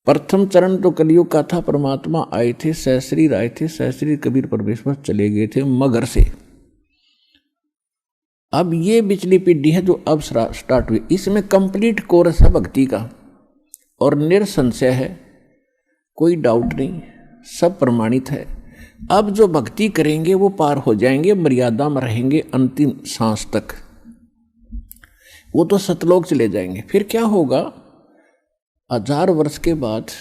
प्रथम चरण तो कलयुग का था, परमात्मा आए थे, सहस्री आए थे, सहस्री कबीर परमेश्वर चले गए थे मगर से। अब ये पिछली पीढ़ी है जो अब स्टार्ट हुई, इसमें कंप्लीट कोर्स है भक्ति का और निरसंशय है, कोई डाउट नहीं, सब प्रमाणित है। अब जो भक्ति करेंगे वो पार हो जाएंगे, मर्यादा में रहेंगे अंतिम सांस तक, वो तो सतलोक चले जाएंगे। फिर क्या होगा, 1000 वर्ष के बाद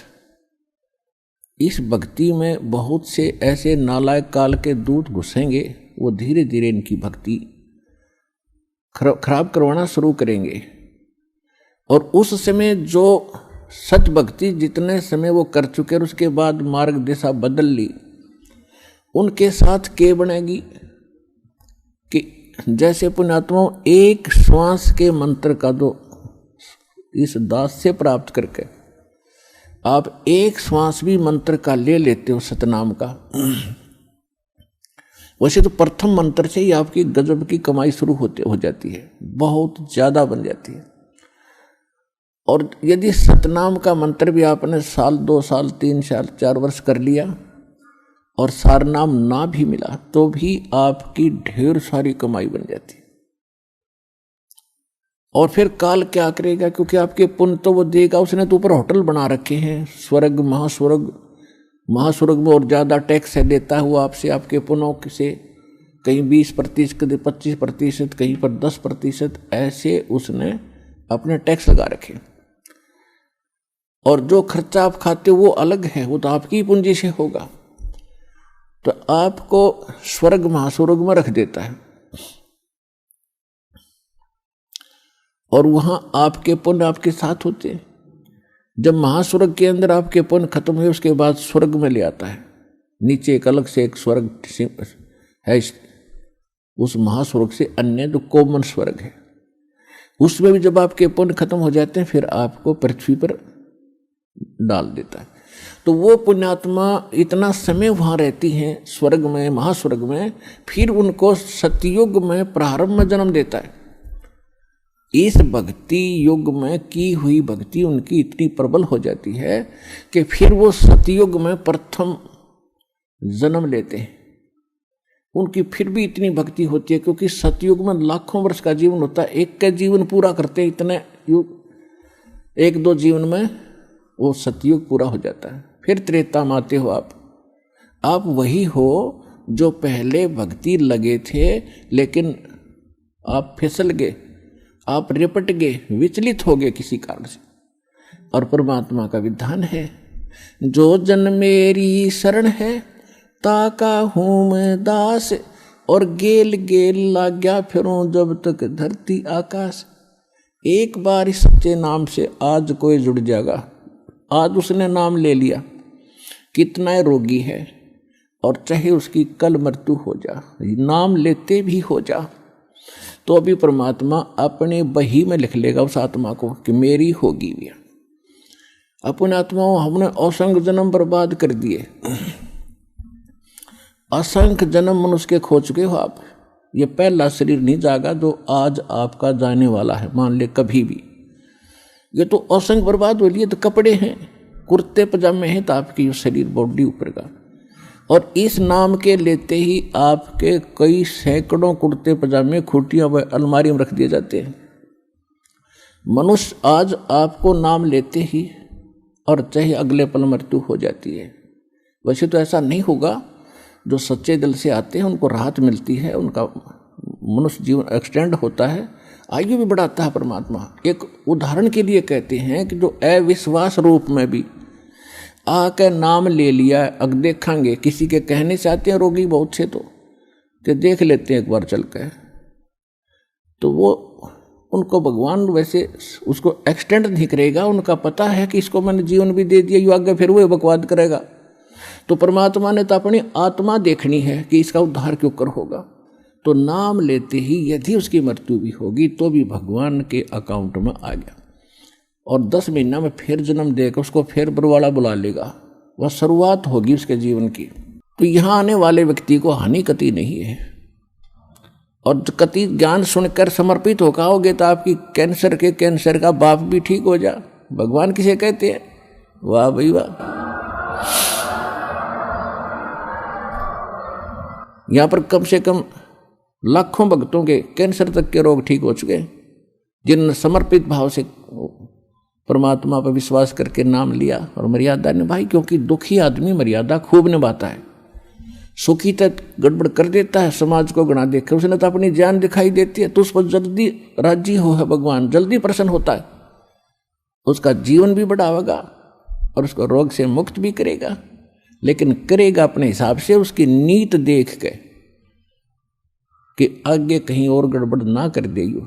इस भक्ति में बहुत से ऐसे नालायक काल के दूत घुसेंगे, वो धीरे धीरे इनकी भक्ति खराब करवाना शुरू करेंगे। और उस समय जो सच भक्ति जितने समय वो कर चुके और उसके बाद मार्ग दिशा बदल ली, उनके साथ के बनेगी कि जैसे पुण्यात्माओं एक श्वास के मंत्र का जो इस दास से प्राप्त करके आप एक श्वास भी मंत्र का ले लेते हो सतनाम का, वैसे तो प्रथम मंत्र से ही आपकी गजब की कमाई शुरू हो जाती है, बहुत ज्यादा बन जाती है। और यदि सतनाम का मंत्र भी आपने साल 2 साल 3 साल 4 वर्ष कर लिया और सारनाम ना भी मिला तो भी आपकी ढेर सारी कमाई बन जाती है। और फिर काल क्या करेगा, क्योंकि आपके पुण्य तो वो देगा, उसने तो ऊपर होटल बना रखे हैं, स्वर्ग महास्वर्ग, महास्वर्ग में और ज़्यादा टैक्स है देता हुआ आपसे, आपके पुण्यों से, कहीं 20%, कहीं 25%, कहीं पर 10%, ऐसे उसने अपने टैक्स लगा रखे। और जो खर्चा आप खाते हो वो अलग है, वो तो आपकी पूंजी से होगा, तो आपको स्वर्ग महास्वर्ग में रख देता है। और वहां आपके पुण्य आपके साथ होते हैं। जब महास्वर्ग के अंदर आपके पुण्य खत्म हुए उसके बाद स्वर्ग में ले आता है, नीचे एक अलग से एक स्वर्ग है, उस महास्वर्ग से अन्य जो कॉमन स्वर्ग है, उसमें भी जब आपके पुण्य खत्म हो जाते हैं फिर आपको पृथ्वी पर डाल देता है। तो वो पुण्यात्मा इतना समय वहां रहती हैं स्वर्ग में, महास्वर्ग में, फिर उनको सतयुग में प्रारंभ में जन्म देता है। इस भक्ति युग में की हुई भक्ति उनकी इतनी प्रबल हो जाती है कि फिर वो सतयुग में प्रथम जन्म लेते हैं। उनकी फिर भी इतनी भक्ति होती है क्योंकि सतयुग में लाखों वर्ष का जीवन होता है, एक का जीवन पूरा करते हैं, इतने युग 1-2 जीवन में वो सतयुग पूरा हो जाता है। फिर त्रेता में आते हो आप वही हो जो पहले भक्ति लगे थे लेकिन आप फिसल गए, आप रिपट गए, विचलित हो गए किसी कारण से। और परमात्मा का विधान है, जो जन मेरी शरण है ताका हूँ मैं दास, और गेल गेल लाग्या फिरूं जब तक धरती आकाश। एक बार इस सच्चे नाम से आज कोई जुड़ जाएगा, आज उसने नाम ले लिया, कितना रोगी है और चाहे उसकी कल मृत्यु हो जा, नाम लेते भी हो जा, तो अभी परमात्मा अपने बही में लिख लेगा उस आत्मा को कि मेरी होगी भी। अपने आत्माओं हमने असंख्य जन्म बर्बाद कर दिए, असंख्य जन्म मनुष्य के खो चुके हो आप। ये पहला शरीर नहीं जागा जो आज आपका जाने वाला है, मान ले कभी भी। ये तो असंख्य बर्बाद हो लिए, तो कपड़े हैं, कुर्ते पजामे हैं, तो आपकी शरीर बॉडी ऊपर का। और इस नाम के लेते ही आपके कई सैकड़ों कुर्ते पजामे खूटियां व अलमारी में रख दिए जाते हैं। मनुष्य आज आपको नाम लेते ही और चाहे अगले पल मृत्यु हो जाती है। वैसे तो ऐसा नहीं होगा, जो सच्चे दिल से आते हैं उनको राहत मिलती है, उनका मनुष्य जीवन एक्सटेंड होता है, आयु भी बढ़ाता है परमात्मा। एक उदाहरण के लिए कहते हैं कि जो अविश्वास रूप में भी आके नाम ले लिया, अग देखेंगे किसी के कहने से आते हैं रोगी बहुत से, तो देख लेते हैं एक बार चल के, तो वो उनको भगवान वैसे उसको एक्सटेंड नहीं करेगा, उनका पता है कि इसको मैंने जीवन भी दे दिया, यू आगे फिर वो बकवाद करेगा। तो परमात्मा ने तो अपनी आत्मा देखनी है कि इसका उद्धार क्यों कर होगा, तो नाम लेते ही यदि उसकी मृत्यु भी होगी तो भी भगवान के अकाउंट में आ गया, और 10 महीना में फिर जन्म देकर उसको फिर बरवाड़ा बुला लेगा, वह शुरुआत होगी उसके जीवन की। तो यहाँ आने वाले व्यक्ति को हानि कति नहीं है, और कति ज्ञान सुनकर समर्पित होकर आओगे तो आपकी कैंसर का बाप भी ठीक हो जा। भगवान किसे कहते हैं, वाह भाई वाह। यहां पर कम से कम लाखों भक्तों के कैंसर तक के रोग ठीक हो चुके, जिन्होंने समर्पित भाव से परमात्मा पर विश्वास करके नाम लिया और मर्यादा निभाई। क्योंकि दुखी आदमी मर्यादा खूब निभाता है, सुखी तक गड़बड़ कर देता है, समाज को गणा देखे। उसने तो अपनी जान दिखाई देती है, तो उस पर जल्दी राजी हो है भगवान, जल्दी प्रसन्न होता है, उसका जीवन भी बढ़ावेगा और उसको रोग से मुक्त भी करेगा। लेकिन करेगा अपने हिसाब से, उसकी नीत देख के कि आगे कहीं और गड़बड़ ना कर देगी।